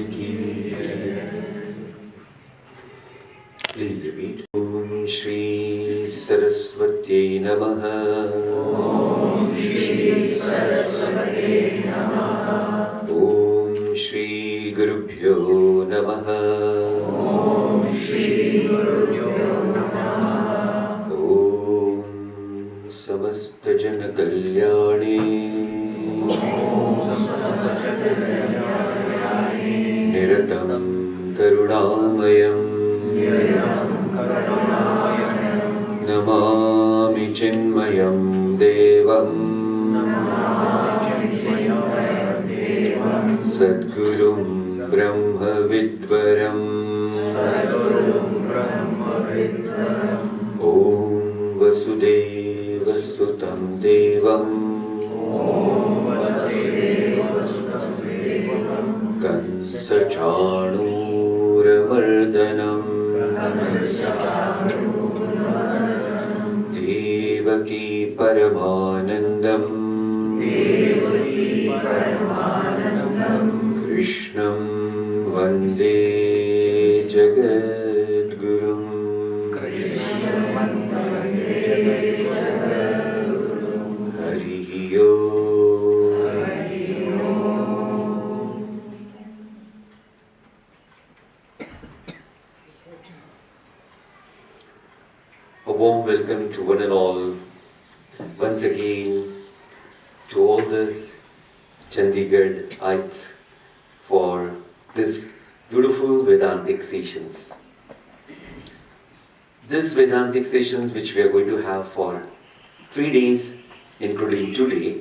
ki jai. Please repeat. Om Shri Saraswati Namaha. Om Shri Saraswati Namaha. Om Shri Gurubhyo Namaha. Om Shri Gurubhyo Namaha. Om Samasta Jana Kalyani. Niratam Karunamayam. Namami Chinmayam Devam. Sadgurum Brahma Vidvaram. Om Vasudeva Sutam Devam. Kansa Chanura Mardhanam. Devaki Paramanandam. Krishnam Vande Jagadgurum. Harihi Om. A warm welcome to one and all, once again, to all the Chandigarhites for this beautiful Vedantic sessions. This Vedantic sessions which we are going to have for 3 days, including today,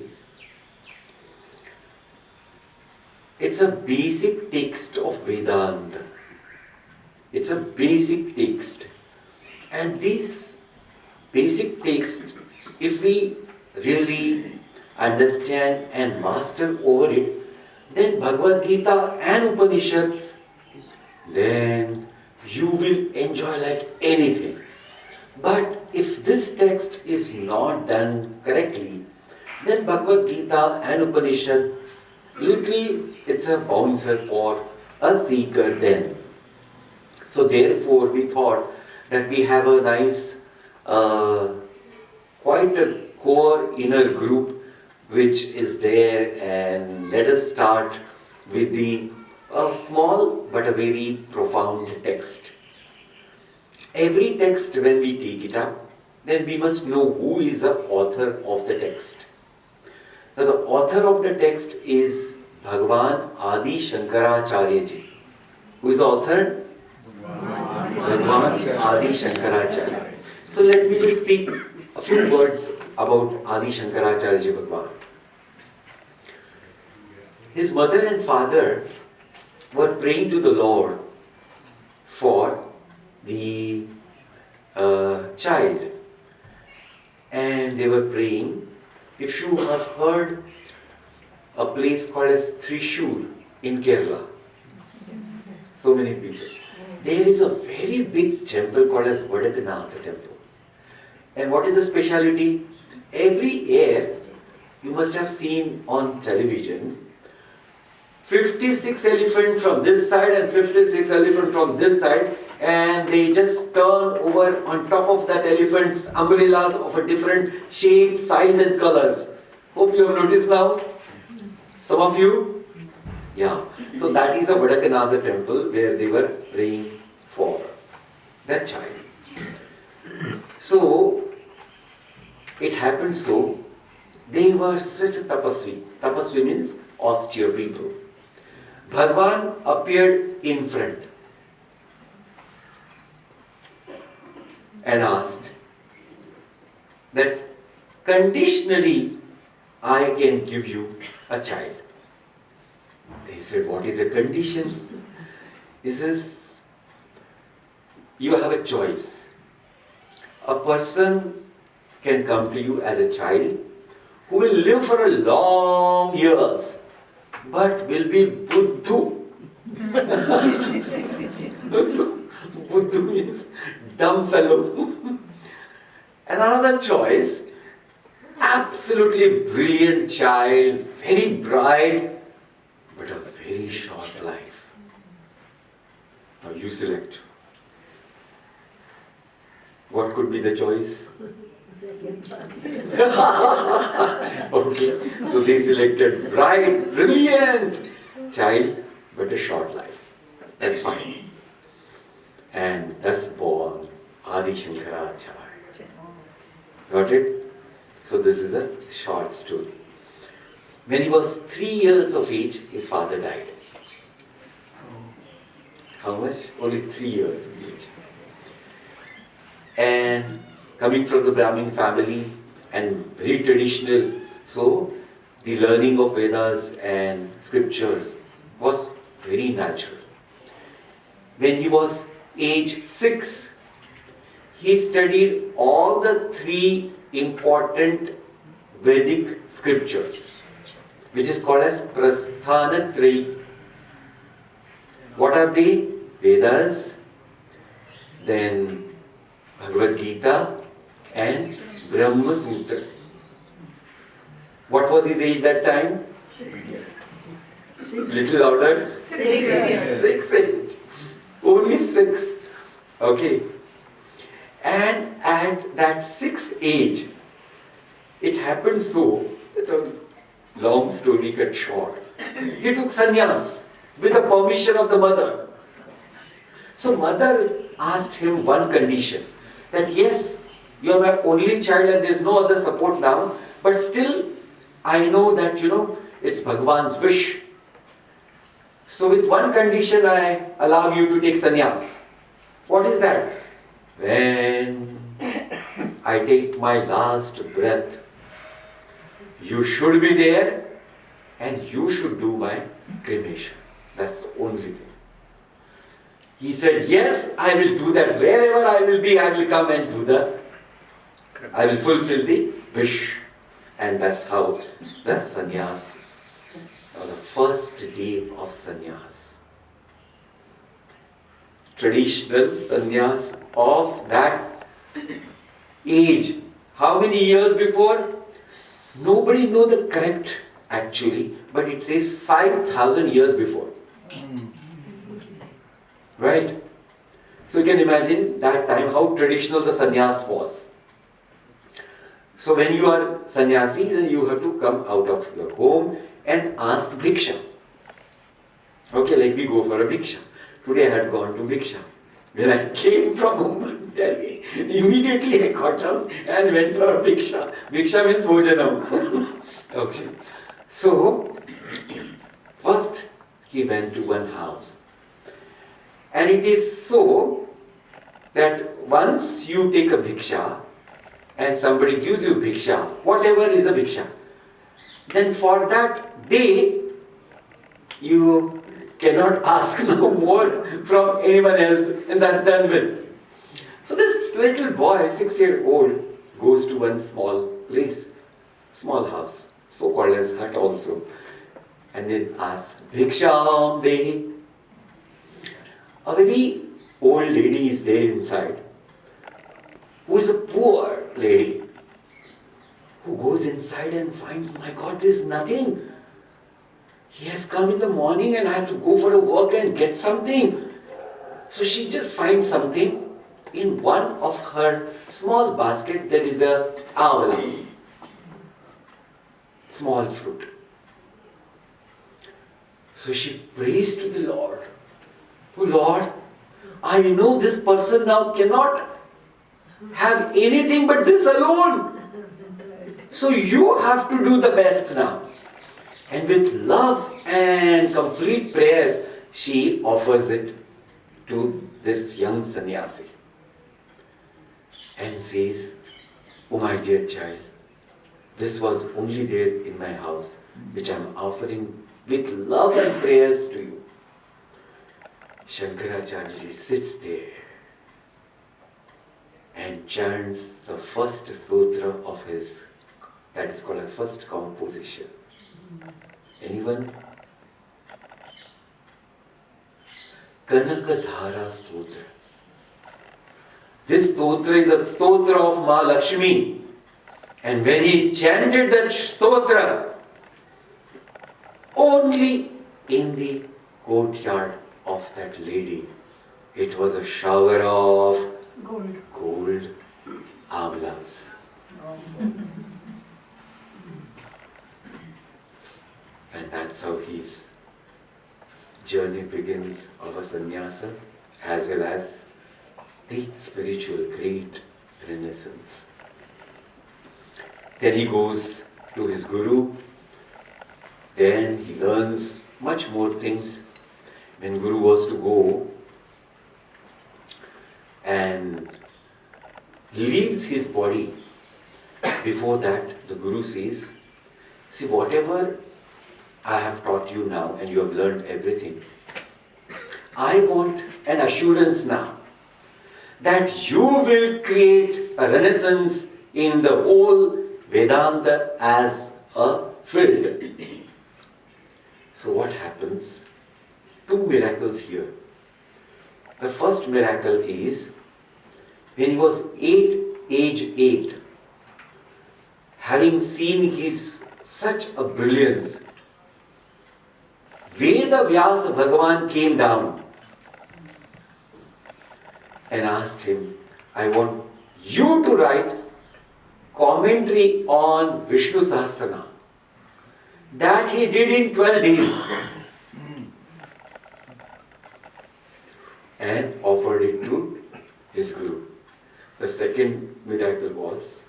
it's a basic text of Vedanta. It's a basic text. And this basic text, if we really understand and master over it, then Bhagavad Gita and Upanishads, then you will enjoy like anything. But if this text is not done correctly, then Bhagavad Gita and Upanishad, literally it's a bouncer for a seeker then. So therefore we thought that we have a nice, quite a core inner group which is there, and let us start with the small but a very profound text. Every text when we take it up, then we must know who is the author of the text. Now the author of the text is Bhagavan Adi Shankaracharya ji. Who is the author? Bhagavan Adi Shankaracharya. So let me just speak a few words about Adi Shankaracharya ji Bhagavan. His mother and father were praying to the Lord for the child, and they were praying. If you have heard a place called as Thrissur in Kerala, so many people, there is a very big temple called as Vadakanatha temple. And what is the speciality? Every year, you must have seen on television, 56 elephants from this side and 56 elephants from this side, and they just turn over on top of that elephant's umbrellas of a different shape, size and colors. Hope you have noticed now. Some of you? Yeah. So that is a Vadakanatha temple where they were praying for that child. So, it happened so, they were such a tapasvi. Tapasvi means austere people. Bhagavan appeared in front and asked that conditionally I can give you a child. They said, what is the condition? He says, you have a choice. A person can come to you as a child who will live for a long years, but will be buddhu. So, buddhu means dumb fellow. And another choice, absolutely brilliant child, very bright, but a very short life. Now you select. What could be the choice? Okay, so they selected bright, brilliant child, but a short life. That's fine. And thus born Adi Shankaracharya. Got it? So this is a short story. When he was 3 years of age, his father died. How much? Only 3 years of age. And coming from the Brahmin family and very traditional, so the learning of Vedas and scriptures was very natural. When he was age 6, he studied all the 3 important Vedic scriptures, which is called as Prasthanatrayi. What are they? Vedas, then Bhagavad Gita and Brahma Sutra. What was his age that time? 6. Little louder? 6 age. Only 6. Okay. And at that 6th age, it happened so that a long story cut short. He took sannyas with the permission of the mother. So mother asked him one condition, that yes, you are my only child and there is no other support now, but still I know that it's Bhagwan's wish. So with one condition I allow you to take sannyas. What is that? When I take my last breath, you should be there and you should do my cremation. That's the only thing. He said, yes, I will do that. Wherever I will be, I will come and I will fulfill the wish. And that's how the sannyas, or the first day of sannyas. Traditional sannyas of that age. How many years before? Nobody knows the correct actually, but it says 5,000 years before. Right? So you can imagine that time how traditional the sannyas was. So when you are sannyasi, then you have to come out of your home and ask bhiksha. Okay, like we go for a bhiksha. Today I had gone to bhiksha. When I came from home, Delhi, immediately I got up and went for a bhiksha. Bhiksha means bhojanam. Okay. So, first he went to one house. And it is so that once you take a bhiksha and somebody gives you bhiksha, whatever is a bhiksha, then for that day you cannot ask no more from anyone else, and that's done with. So this little boy, 6-year-old, goes to one small place, small house, so called as hut also, and then asks, Bhiksham Dehi. A very old lady is there inside, who is a poor lady, who goes inside and finds, my God, there is nothing. He has come in the morning and I have to go for a work and get something. So she just finds something. In one of her small basket there is a avla, small fruit. So she prays to the Lord. Oh Lord, I know this person now cannot have anything but this alone. So you have to do the best now. And with love and complete prayers, she offers it to this young sannyasi. And says, oh my dear child, this was only there in my house, which I am offering with love and prayers to you. Shankaracharya sits there and chants the first sutra of his, that is called as first composition. Anyone? Kanakadhara Stotra. This stotra is a stotra of Ma Lakshmi. And when he chanted that stotra, only in the courtyard of that lady, It was a shower of Gold. amlas. And that's how his journey begins of a sannyasa, as well as the spiritual great renaissance. Then he goes to his guru. Then he learns much more things. When Guru was to go and leaves his body, before that the Guru says, see, whatever I have taught you now and you have learned everything, I want an assurance now that you will create a renaissance in the whole Vedanta as a field. So what happens? Two miracles here. The first miracle is when he was age 8, having seen his such a brilliance, Veda Vyasa Bhagavan came down and asked him, I want you to write commentary on Vishnu Sahasranam. That he did in 12 days. And offered it to his Guru. The second miracle was,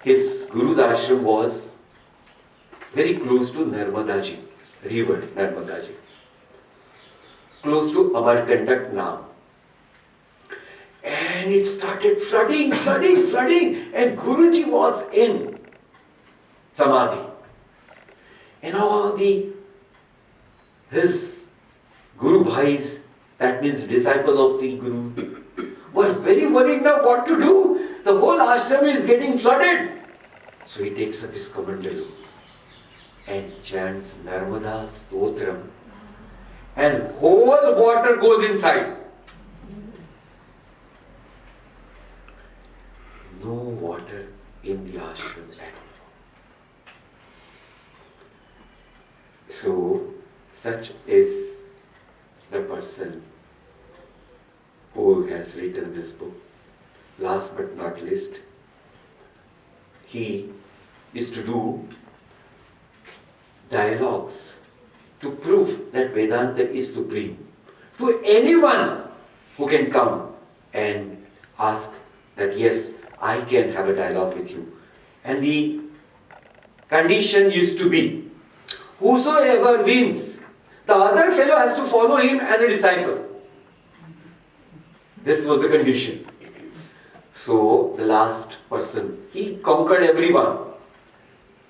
his Guru's ashram was very close to Narmadaji, river Narmadaji, close to Amarkantak now. And it started flooding, and Guruji was in Samadhi. And all his Guru Bhais, that means disciple of the Guru, were very worried now what to do. The whole ashram is getting flooded. So he takes up his kamandalu and chants Narmada Stotram, and whole water goes inside. No water in the ashram at all. So, such is the person who has written this book. Last but not least, he is to do dialogues to prove that Vedanta is supreme to anyone who can come and ask that, yes, I can have a dialogue with you. And the condition used to be, whosoever wins, the other fellow has to follow him as a disciple. This was the condition. So the last person, he conquered everyone.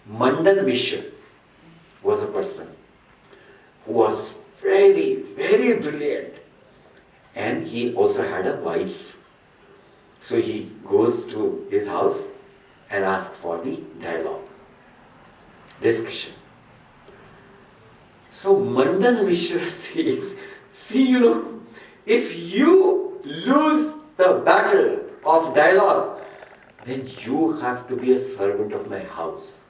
Mandan Mishra was a person who was very, very brilliant. And he also had a wife. So he goes to his house and asks for the dialogue, discussion. So Mandan Mishra says, see, if you lose the battle of dialogue, then you have to be a servant of my house.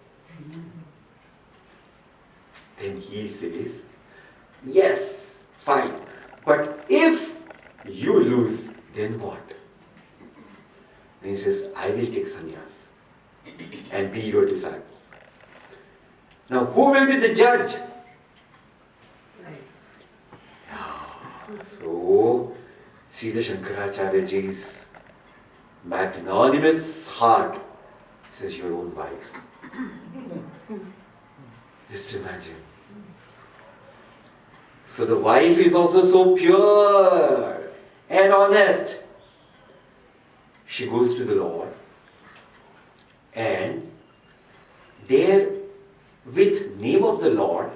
Then he says, yes, fine. But if you lose, then what? Then he says, I will take sannyas and be your disciple. Now, who will be the judge? So, see the Shankaracharya Ji's magnanimous heart says, your own wife. Just imagine. So the wife is also so pure and honest. She goes to the Lord, and there, with name of the Lord,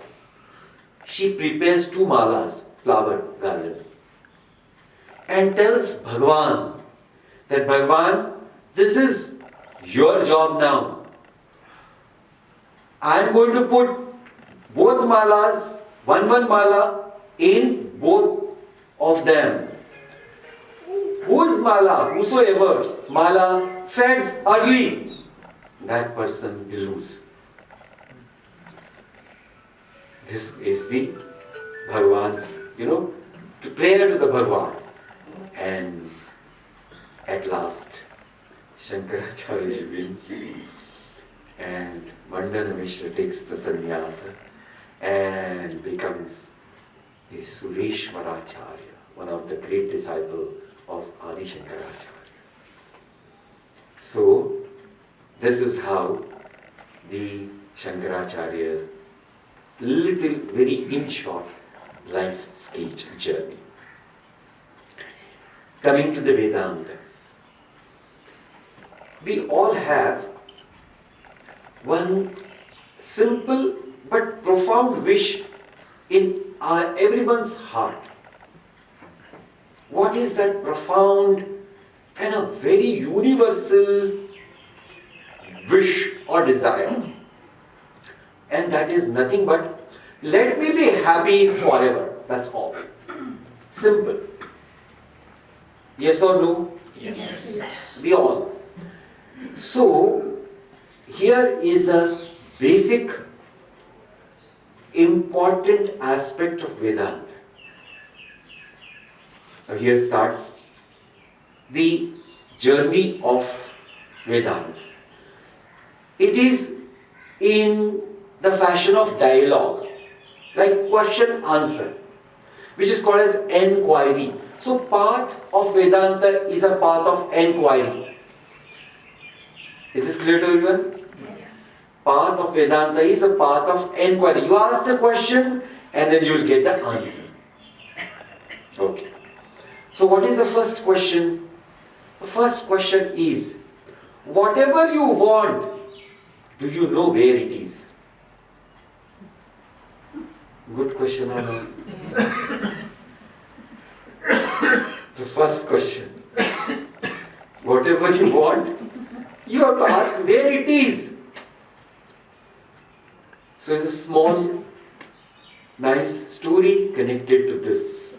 she prepares 2 malas, flower garland, and tells Bhagavan that, Bhagavan, this is your job now. I am going to put both malas, one mala, in both of them. Whose mala, whosoever's mala feds early, that person will lose. This is the Bhagavan's, to prayer to the Bhagwan. And at last, Shankaracharya wins. And Mandana Mishra takes the sannyasa and becomes the Sureshwaracharya, one of the great disciples of Adi Shankaracharya. So, this is how the Shankaracharya, very in short, life sketch journey. Coming to the Vedanta, we all have one simple but profound wish in everyone's heart. What is that profound and a very universal wish or desire? And that is nothing but, let me be happy forever. That's all. Simple. Yes or no? Yes. We all. So, here is a basic, important aspect of Vedanta. Now here starts the journey of Vedanta. It is in the fashion of dialogue, like question-answer, which is called as enquiry. So path of Vedanta is a path of enquiry. Is this clear to everyone? Yes. Path of Vedanta is a path of enquiry. You ask the question and then you will get the answer. Okay. So what is the first question? The first question is, whatever you want, do you know where it is? Good question or not? The first question. Whatever you want, you have to ask where it is. So it's a small, nice story connected to this.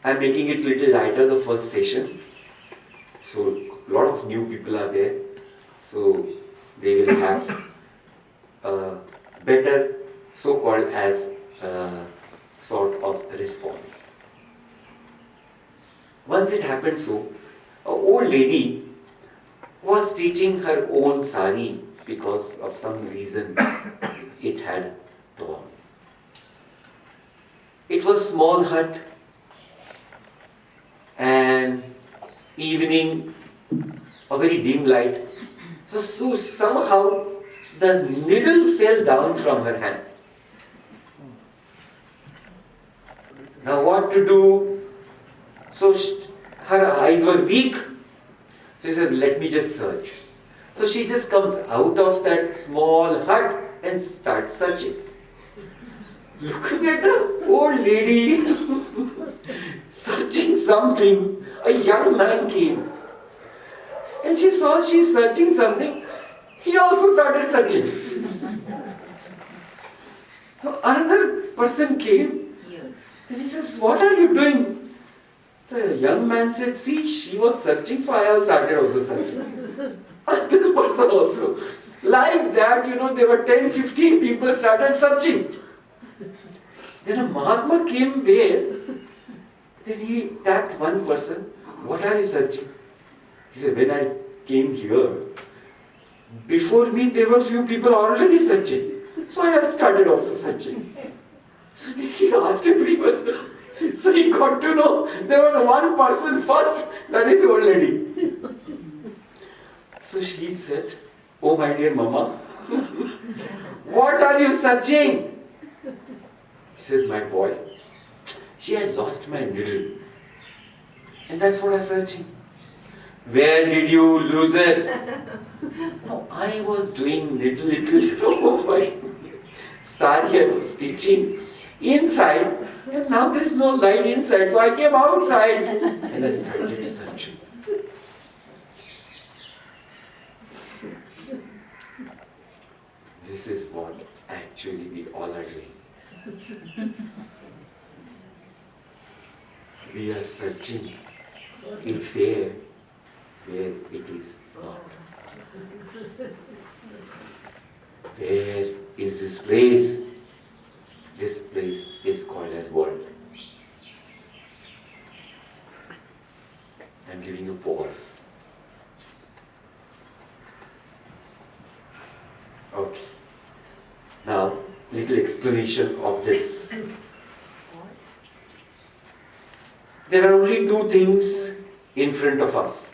I'm making it a little lighter the first session. So a lot of new people are there. So they will have a better so-called as sort of response. Once it happened so, an old lady was teaching her own sari because of some reason it had torn. It was small hut and evening, a very dim light. So somehow the needle fell down from her hand. Now what to do? So her eyes were weak. She says, let me just search. So she just comes out of that small hut and starts searching. Looking at the old lady searching something, a young man came. And she saw she's searching something. He also started searching. Another person came. Then he says, what are you doing? The young man said, see, she was searching, so I have started also searching. And this person also. Like that, there were 10, 15 people started searching. Then a Mahatma came there. Then he tapped one person. What are you searching? He said, when I came here, before me there were few people already searching. So I had started also searching. So then he asked everyone. So he got to know there was one person first, that is old lady. So she said, oh my dear mama, what are you searching? He says, my boy, she had lost my needle. And that's what I'm searching. Where did you lose it? No, I was doing little, my sari I was stitching inside. And now there is no light inside, so I came outside and I started searching. This is what actually we all are doing. We are searching if there where it is not. Where is this place? This place is called as world. giving a pause. Okay. Now, little explanation of this. There are only two things in front of us.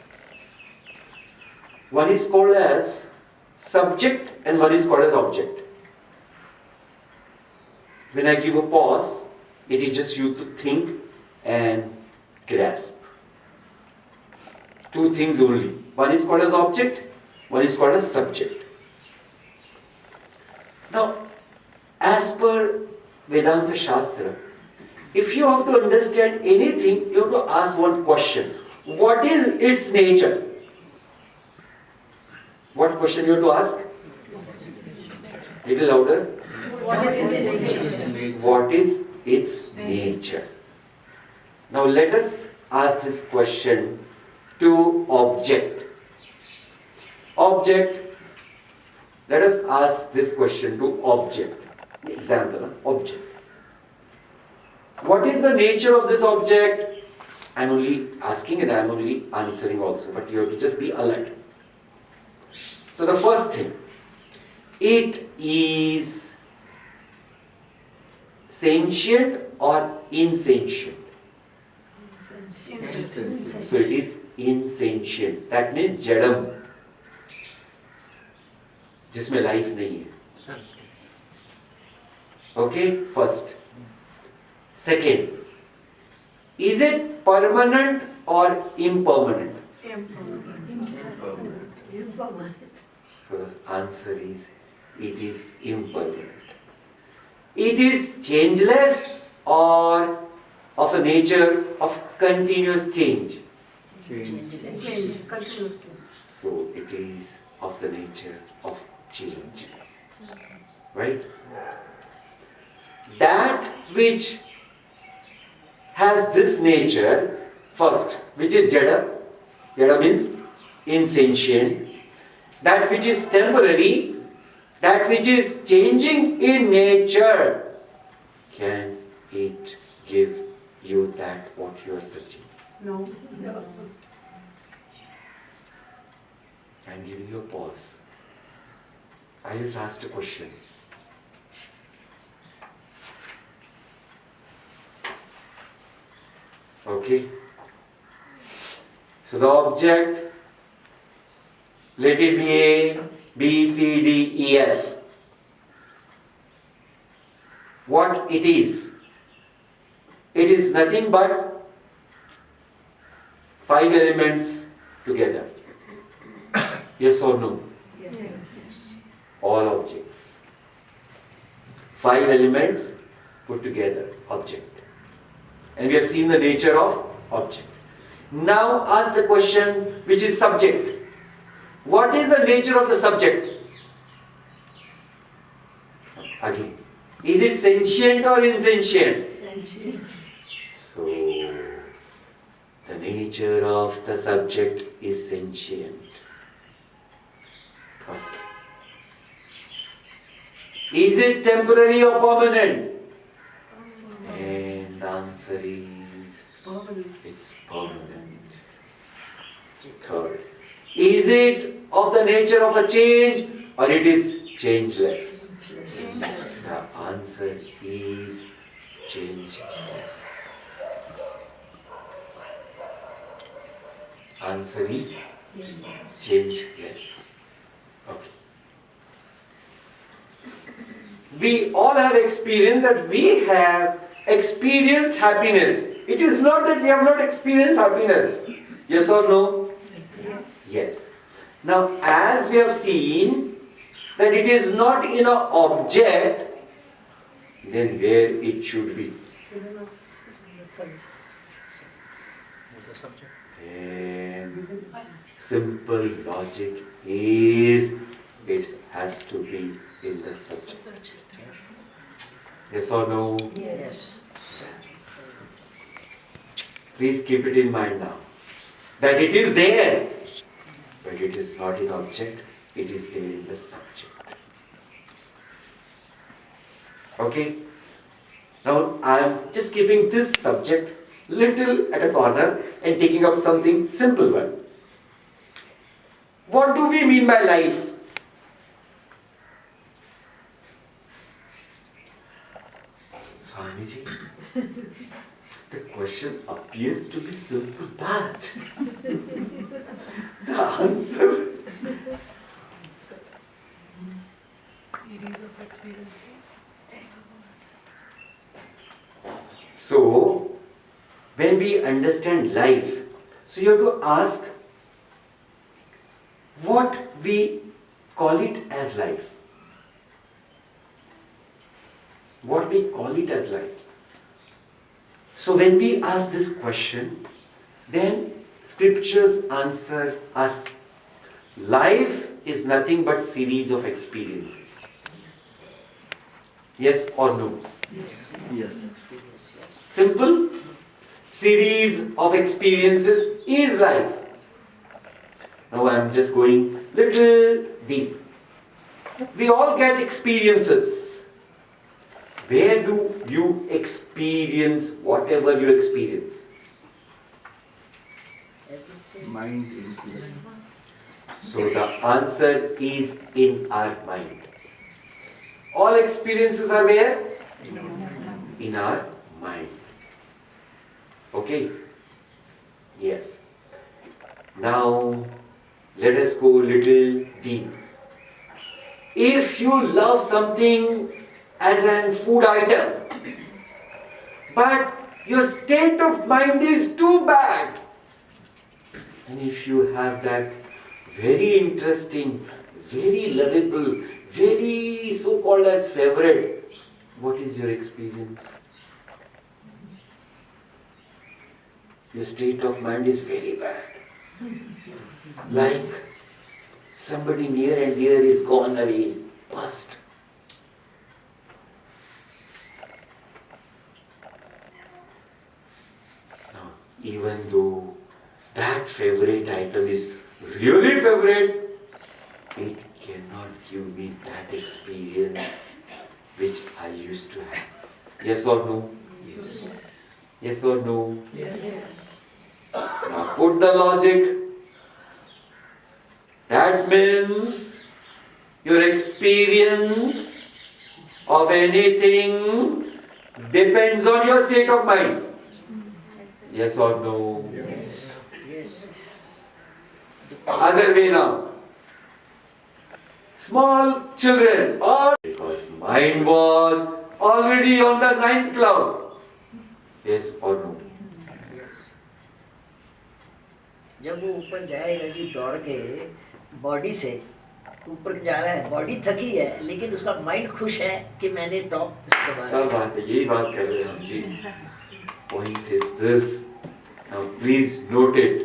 One is called as subject and one is called as object. When I give a pause, it is just you to think and grasp. Two things only. One is called as object, one is called as subject. Now, as per Vedanta Shastra, if you have to understand anything, you have to ask one question. What is its nature? What question you have to ask? Little louder. What is its nature? Now let us ask this question to object. Object. Let us ask this question to object. Example, object. What is the nature of this object? I am only asking and I am only answering also, but you have to just be alert. So the first thing, it is sentient or insentient? So it is insentient. That means jadam, जिसमें life नहीं है. Okay, first. Second, is it permanent or impermanent? Impermanent. So the answer is, it is impermanent. It is changeless or of a nature of continuous change? Change. Continuous. So it is of the nature of change. Right? That which has this nature, first, which is jada. Jada means insentient. That which is temporary, that which is changing in nature, can it give you that what you are searching? No. I am giving you a pause. I just asked a question. Okay? So the object, let it be A, B, C, D, E, F. What it is? It is nothing but 5 elements together. Yes or no? Yes. All objects. 5 elements put together, object. And we have seen the nature of object. Now ask the question, which is subject. What is the nature of the subject? Again, is it sentient or insentient? Sentient. So, the nature of the subject is sentient. First. Is it temporary or permanent? And the answer is, it's permanent. Third. Is it of the nature of a change or it is changeless? The answer is changeless. Answer is changeless. Okay. We all have experienced that we have experienced happiness. It is not that we have not experienced happiness. Yes or no? Yes. Yes. Now, as we have seen that it is not in an object, then where it should be? And simple logic is, it has to be in the subject. Yes or no? Yes. Please keep it in mind now. That it is there, but it is not in object, it is there in the subject. Okay? Now I am just keeping this subject little at a corner and taking up something simple one. What do we mean by life? Swamiji, the question appears to be simple, but the answer. So, when we understand life, so you have to ask what we call it as life. What we call it as life. So when we ask this question, then scriptures answer us. Life is nothing but series of experiences. Yes or no? Yes. Simple. Series of experiences is life. Now I am just going little deep. We all get experiences. Where do you experience whatever you experience? Mind influence. So the answer is in our mind. All experiences are where? In our mind. Okay? Yes. Now, let us go a little deep. If you love something as an food item, but your state of mind is too bad, and if you have that very interesting, very lovable, very so-called as favorite, what is your experience? Your state of mind is very bad. Like somebody near and dear is gone away, past. Now, even though that favorite item is really favorite, it cannot give me that experience which I used to have. Yes or no? Yes. Yes or no? Yes. Now put the logic. That means your experience of anything depends on your state of mind. Yes or no? Yes. Yes. Other way now. Small children, or because mind was already on the 9th cloud. Yes or no? जब वो ऊपर जाएगा जी दौड़ के body से ऊपर जा रहा है, बॉडी थकी है लेकिन उसका माइंड खुश है कि मैंने टॉप क्या बात है, यही बात कर रहे हैं हम जी. Point is this. Now please note it.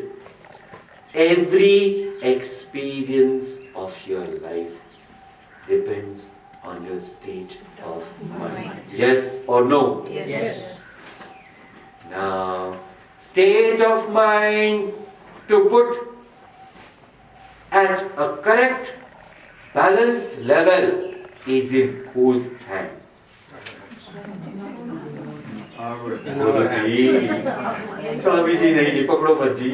Every experience of your life depends on your state of mind. Yes or no? Yes. Now, state of mind to put at a correct, balanced level is in whose hand? बोलो जी, स्वामी जी नहीं पकड़ो मत जी.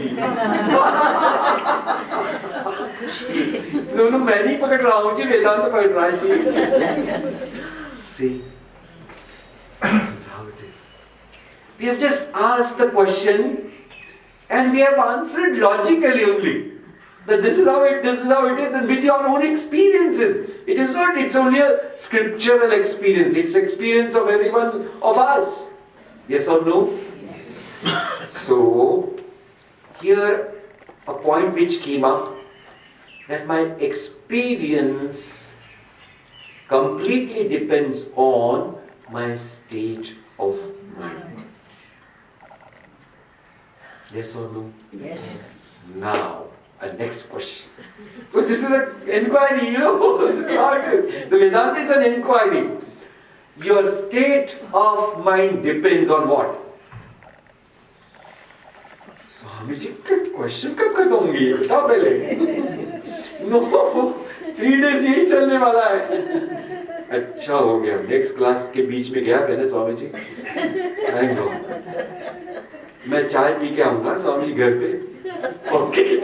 No, मैं नहीं पकड़ रहा हूँ जी, वेदांत पकड़ रहा है जी. See, this is how it is. We have just asked the question and we have answered logically only. That this is how it is, and with your own experiences. It is not, it's only a scriptural experience. It's experience of everyone of us. Yes or no? Yes. So, here a point which came up, that my experience completely depends on my state of mind. Yes or no? Yes. Now, a next question. Because this is an inquiry, you know, this is how it is. The Vedanta is an inquiry. Your state of mind depends on what? Swami ji question कब खत्म होंगी ये बताओ पहले. No 3 days यही चलने वाला है. अच्छा हो गया, नेक्स्ट क्लास के बीच में गैप है ना स्वामी जी. Thank God. मैं चाय पी के आऊंगा स्वामी जी घर पे. Okay,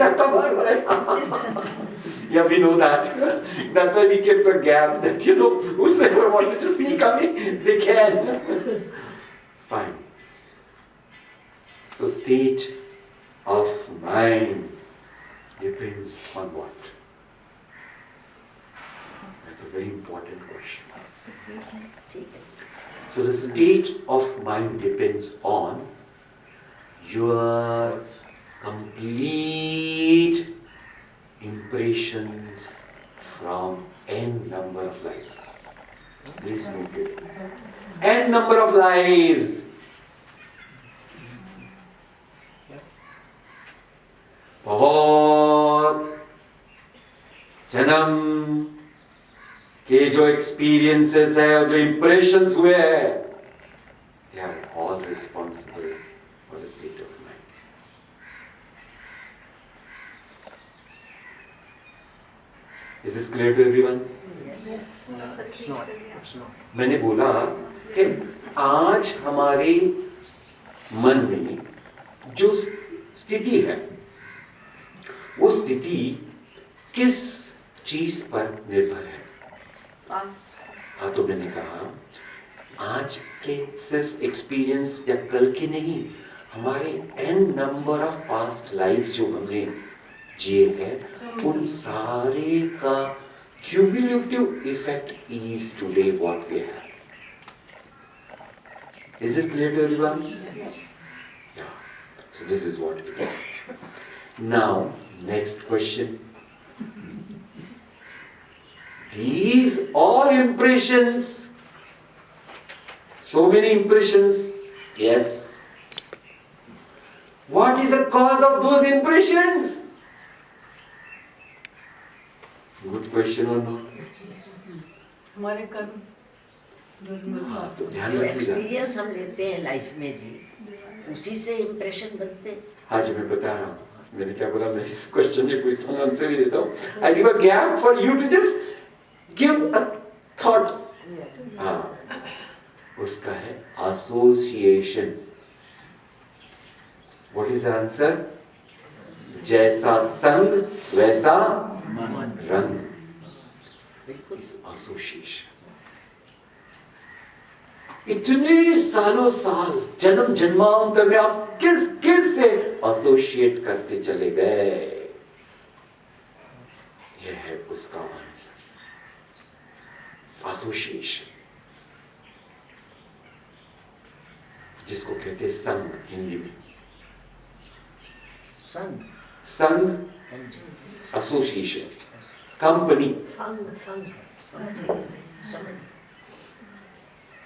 yeah, we know that. That's why we kept a gap that, whosoever wanted to sneak away, they can. Fine. So state of mind depends on what? That's a very important question. So the state of mind depends on your complete impressions from n number of lives. Please note it. N number of lives. बहुत जन्म के जो experiences है और जो impressions हुए हैं, they are all responsible for the state of mind. Is this clear to everyone? It's not. मैंने बोला कि आज हमारे मन में जो स्थिति है, वो स्थिति किस चीज पर निर्भर है? हाँ, तो मैंने कहा आज के सिर्फ एक्सपीरियंस या कल के नहीं, हमारे n number of past lifes जो हमने जिए हैं, उन सारे का cumulative effect is today what we have. Is this clear to everyone? Yeah. So this is what it is. Now, next question. These all impressions, so many impressions, yes. What is the cause of those impressions? Good question or not? हमारे कर्म हाँ, तो ध्यान जो रखिएगा. Experience हम लेते हैं लाइफ में जी, उसी से इम्प्रेशन बनते हैं. हाँ जी, मैं बता रहा हूँ. मैंने क्या बोला, मैं इस क्वेश्चन में पूछता हूँ, आंसर भी देता हूँ. I give a gap for you to just give a thought. हाँ, उसका है association. What is the answer? जैसा संग वैसा रंग. Is association. इतने सालों साल जन्म जन्मांतर में आप किस किस से एसोसिएट करते चले गए, यह है उसका आंसर. एसोसिएशन, जिसको कहते हैं संग हिंदी में. संग association, company.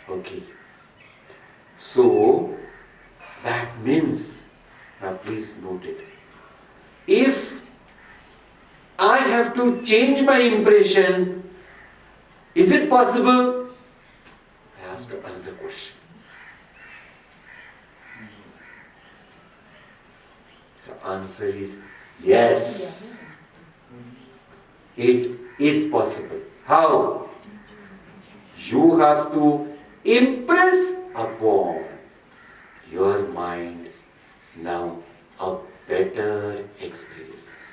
Okay. So that means, now please note it. If I have to change my impression, is it possible? I ask another question. So answer is yes. It is possible. How? You have to impress upon your mind now a better experience,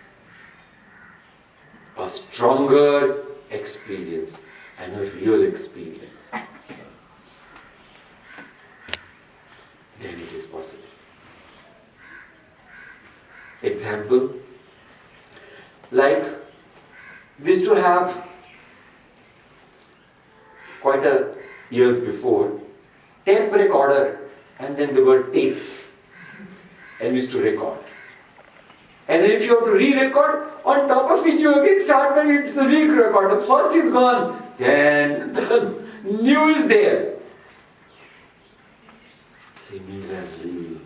a stronger experience, and a real experience. Then it is possible. Example, like we used to have quite a years before, tape recorder, and then there were tapes, and we used to record. And then if you have to re-record, on top of it you again start when it's the re-record. The first is gone, then the new is there. Similarly,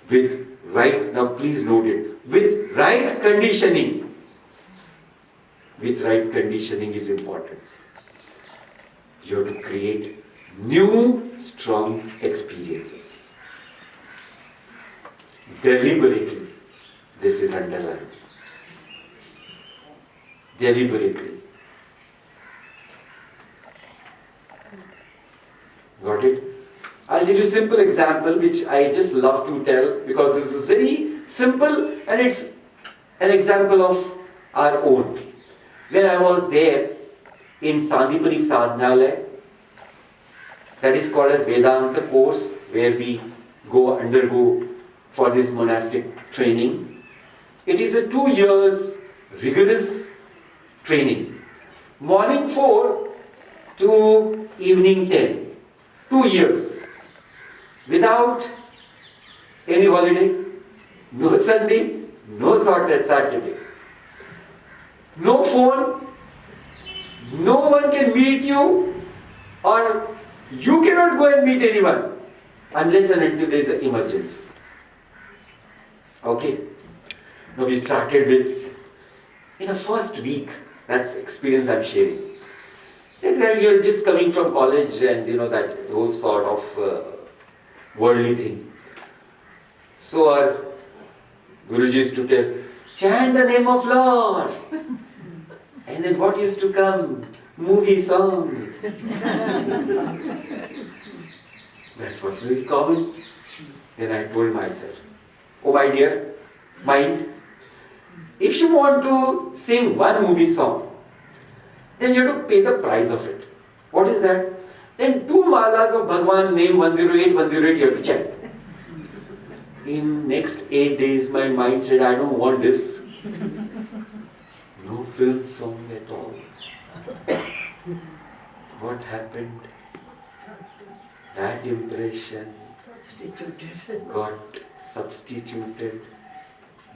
with right, now please note it, with right conditioning. With right conditioning is important. You have to create new, strong experiences. Deliberately. This is underlined. Deliberately. Got it? I'll give you a simple example which I just love to tell because this is very simple and it's an example of our own. When I was there in Sandipani Sadhanalaya, that is called as Vedanta course, where we undergo for this monastic training. It is a 2 years rigorous training. Morning 4 to evening 10. 2 years. Without any holiday, no Sunday, no Saturday. No phone, no one can meet you, or you cannot go and meet anyone unless and until there is an emergency. Okay? Now we started with, in the first week, that's experience I'm sharing. Like you're just coming from college and that whole sort of worldly thing. So our Guruji used to tell, chant the name of Lord. And then what used to come? Movie song. That was very common. Then I told myself, oh my dear mind, if you want to sing one movie song, then you have to pay the price of it. What is that? Then 2 malas of Bhagwan name 108, 108 you have to chant. In next 8 days my mind said, I don't want this. No film song at all. What happened? That impression got substituted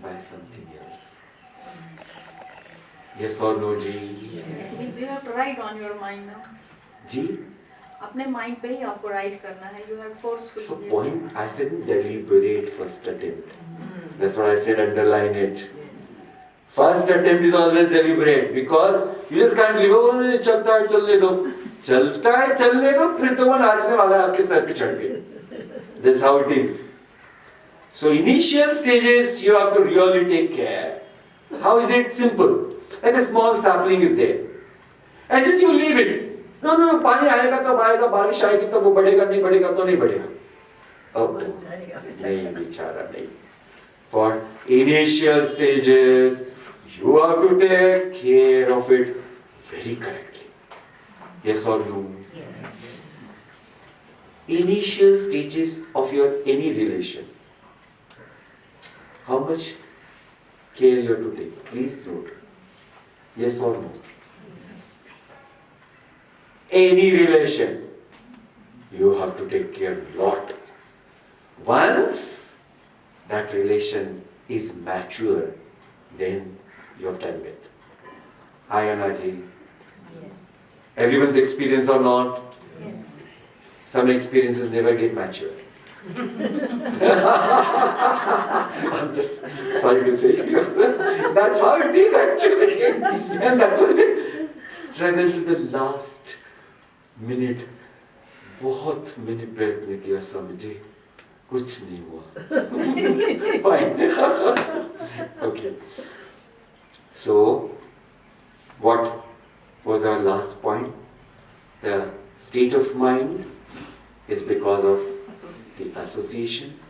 by something else. Yes or no, Ji? Yes. You have to write on your mind now. Ji? अपने mind पे ही आपको write करना है. You have forcefully. So point, I said deliberate first attempt. That's what I said, underline it. First attempt is always deliberate because you just can't live over चलता है चलने दो. चलता है चलने दो फिर तो वो नाचने वाला आपके सर पे चढ़ के. That's how it is. So initial stages you have to really take care. How is it? Simple. Like a small sapling is there. And just you leave it. No, पानी आएगा तब आएगा, बारिश आएगी तब वो बढ़ेगा, नहीं बढ़ेगा तो नहीं बढ़ेगा. Oh, नहीं बेचारा नहीं. For initial stages, you have to take care of it very correctly. Yes or no? Yes. Initial stages of your any relation. How much care you have to take? Please note. Yes or no? Any relation, you have to take care a lot. Once that relation is mature, then you have done with. Hi Anaji. Yeah. Everyone's experience or not? Yes. Some experiences never get mature. I'm just sorry to say. That's how it is actually. And that's why they struggle to the last minute. बहुत मैंने प्रयत्न किया समझे, कुछ नहीं हुआ. Fine. Okay. So, what was our last point? The state of mind is because of the association,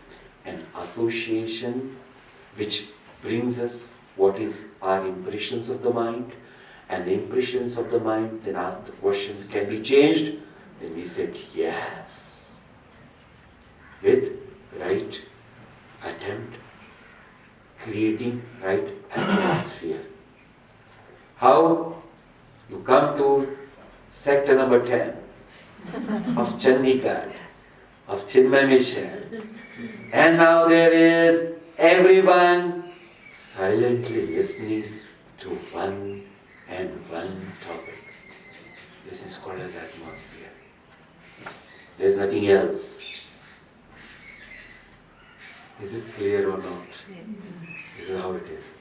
and association which brings us what is our impressions of the mind, and the impressions of the mind then ask the question, can be changed? Then we said yes, with right attempt, creating right atmosphere. How? You come to sector number 10 of Chandigarh, of Chinmaya mission, and now there is everyone silently listening to one and one topic. This is called as atmosphere. There's nothing else. Is this clear or not? This is how it is.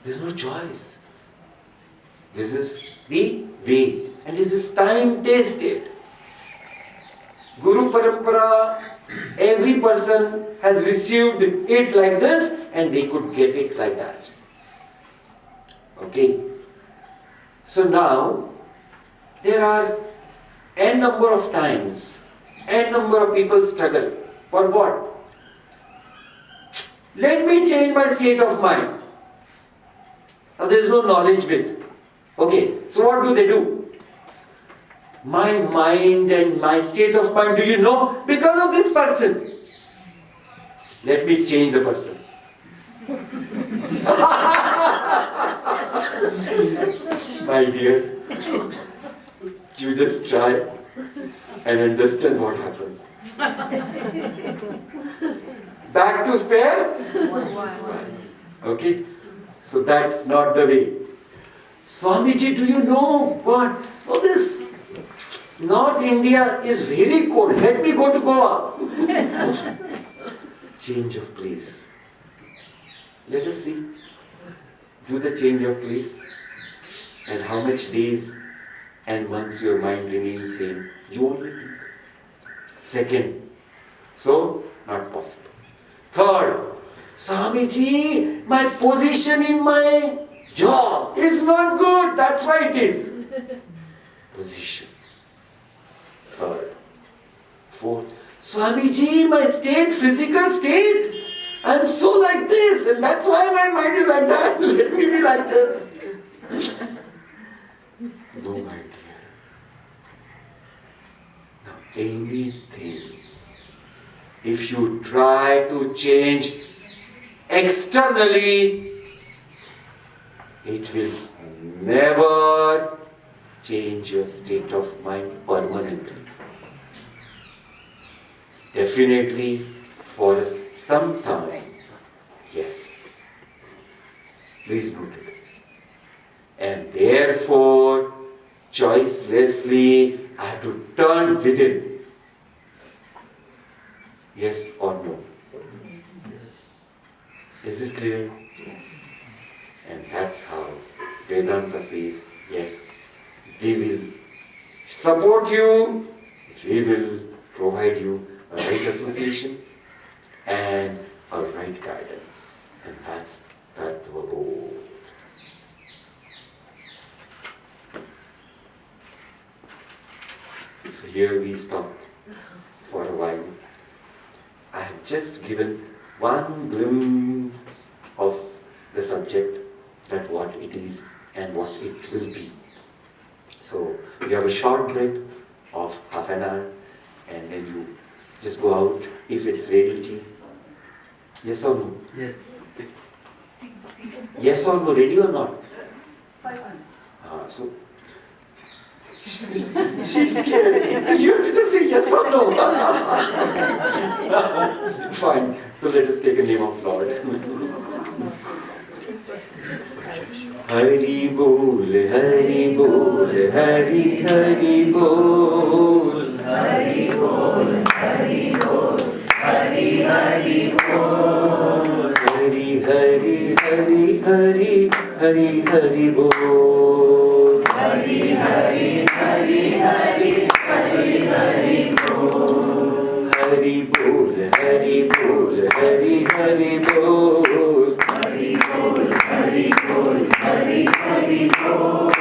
There's no choice. This is the way, and this is time tested. Guru Parampara, every person has received it like this and they could get it like that. Okay. So now, there are n number of times N number of people struggle. For what? Let me change my state of mind. Now there is no knowledge with. Okay, so what do? My mind and my state of mind, do you know? Because of this person. Let me change the person. My dear, you just try and understand what happens. Back to square? Okay? So that's not the way. Swamiji, do you know what? Oh, this North India is very cold. Let me go to Goa. Change of place. Let us see. Do the change of place. And how much days and months your mind remains same. You only think. Second. So, not possible. Third. Swamiji, my position in my job is not good. That's why it is. Position. Third. Fourth. Swamiji, my state, physical state, I'm so like this, and that's why my mind is like that. Let me be like this. No, my dear. Now, anything, if you try to change externally, it will never change your state of mind permanently. Definitely for some time, yes. Please note it. And therefore, choicelessly, I have to turn within. Yes or no? Is this clear? Yes. And that's how Vedanta says, yes, we will support you, we will provide you a right association and a right guidance. And that's Tattva Bodha. So here we stop for a while. I have just given one glimpse of the subject, that what it is and what it will be. So you have a short break of half an hour and then you just go out if it's ready tea. Yes or no? Yes. Yes or no, ready or not? 5 minutes. So she's scared. You have to just say yes or no. Fine. So let us take a name of Lord. Hari Bol, Hari Bol, Hari Hari Bol. Hari Bol, Hari Bol, Hari Hari Bol. Hari Hari Hari Hari Hari Hari Bol. Hari Hari Hari Hari Hari Hari Bol. Hari Bol, Hari Bol, Hari Hari Bol. Hari Bol, Hari Bol, Hari Hari Bol.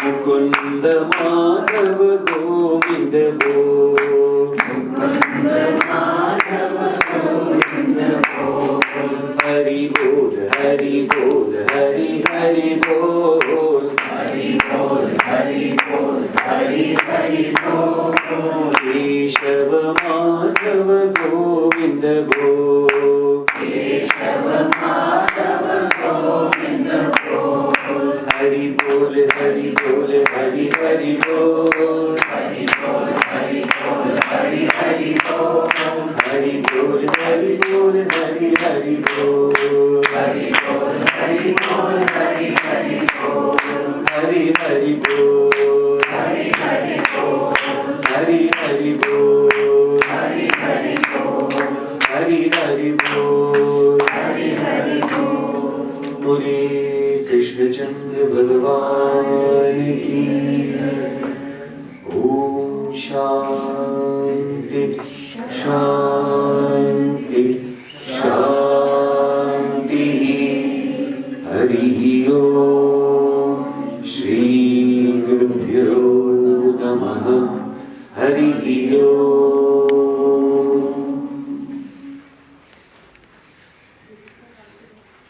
Mukunda Madhava Govinda Bol. Mukunda Madhava Govinda Bol. Hari Bol, Hari Bol, Hari Hari Bol. Hari Bol, Hari Bol, Hari Hari Bol. Keshava Madhava Govinda Bol.